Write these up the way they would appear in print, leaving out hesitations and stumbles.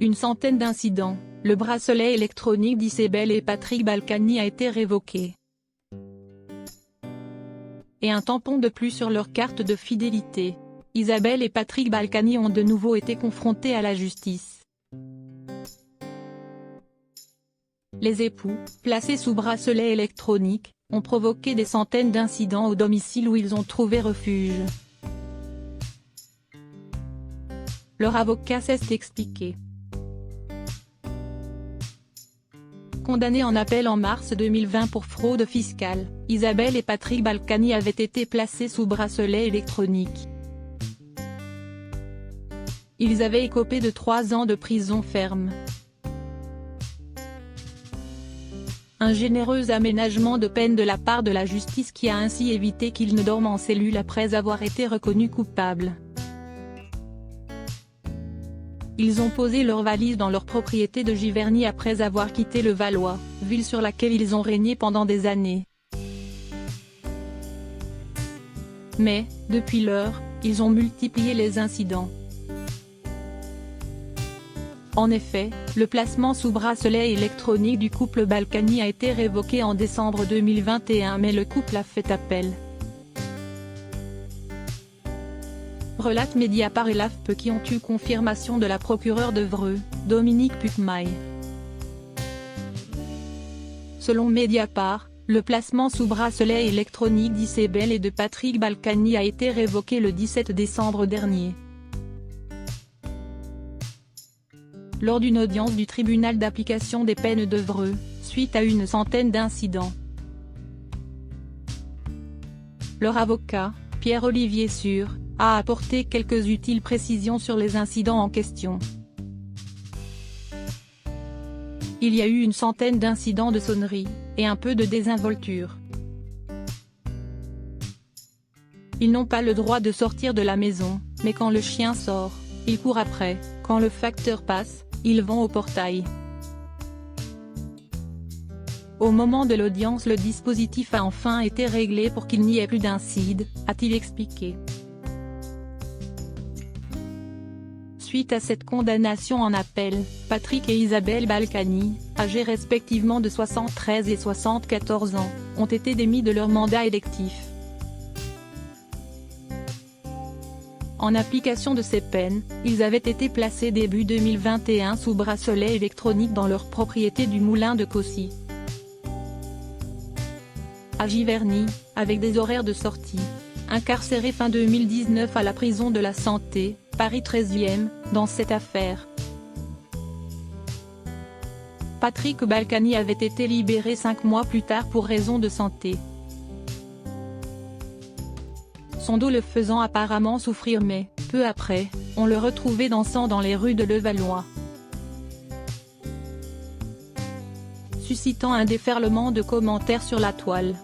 Une centaine d'incidents, le bracelet électronique d'Isabelle et Patrick Balkany a été révoqué. Et un tampon de plus sur leur carte de fidélité. Isabelle et Patrick Balkany ont de nouveau été confrontés à la justice. Les époux, placés sous bracelet électronique, ont provoqué des centaines d'incidents au domicile où ils ont trouvé refuge. Leur avocat s'est expliqué. Condamnés en appel en mars 2020 pour fraude fiscale, Isabelle et Patrick Balkany avaient été placés sous bracelet électronique. Ils avaient écopé de 3 ans de prison ferme. Un généreux aménagement de peine de la part de la justice qui a ainsi évité qu'ils ne dorment en cellule après avoir été reconnus coupables. Ils ont posé leurs valises dans leur propriété de Giverny après avoir quitté le Valois, ville sur laquelle ils ont régné pendant des années. Mais, depuis lors, ils ont multiplié les incidents. En effet, le placement sous bracelet électronique du couple Balkany a été révoqué en décembre 2021 mais le couple a fait appel. Relate Mediapart et l'AFP qui ont eu confirmation de la procureure d'Evreux, Dominique Puckmaille. Selon Mediapart, le placement sous bracelet électronique d'Isabelle et de Patrick Balkany a été révoqué le 17 décembre dernier. Lors d'une audience du tribunal d'application des peines d'Evreux, suite à une centaine d'incidents. Leur avocat, Pierre-Olivier Sûr, a apporté quelques utiles précisions sur les incidents en question. Il y a eu une centaine d'incidents de sonnerie, et un peu de désinvolture. Ils n'ont pas le droit de sortir de la maison, mais quand le chien sort, ils courent après, quand le facteur passe, ils vont au portail. Au moment de l'audience le dispositif a enfin été réglé pour qu'il n'y ait plus d'incidents, a-t-il expliqué. Suite à cette condamnation en appel, Patrick et Isabelle Balkany, âgés respectivement de 73 et 74 ans, ont été démis de leur mandat électif. En application de ces peines, ils avaient été placés début 2021 sous bracelet électronique dans leur propriété du Moulin de Caussy, à Giverny, avec des horaires de sortie. Incarcérés fin 2019 à la prison de la Santé, Paris 13e, dans cette affaire. Patrick Balkany avait été libéré 5 mois plus tard pour raison de santé. Son dos le faisant apparemment souffrir mais, peu après, on le retrouvait dansant dans les rues de Levallois, suscitant un déferlement de commentaires sur la toile.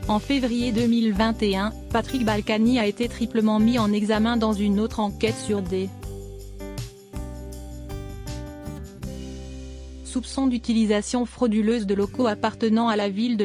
En février 2021, Patrick Balkany a été triplement mis en examen dans une autre enquête sur des soupçons d'utilisation frauduleuse de locaux appartenant à la ville de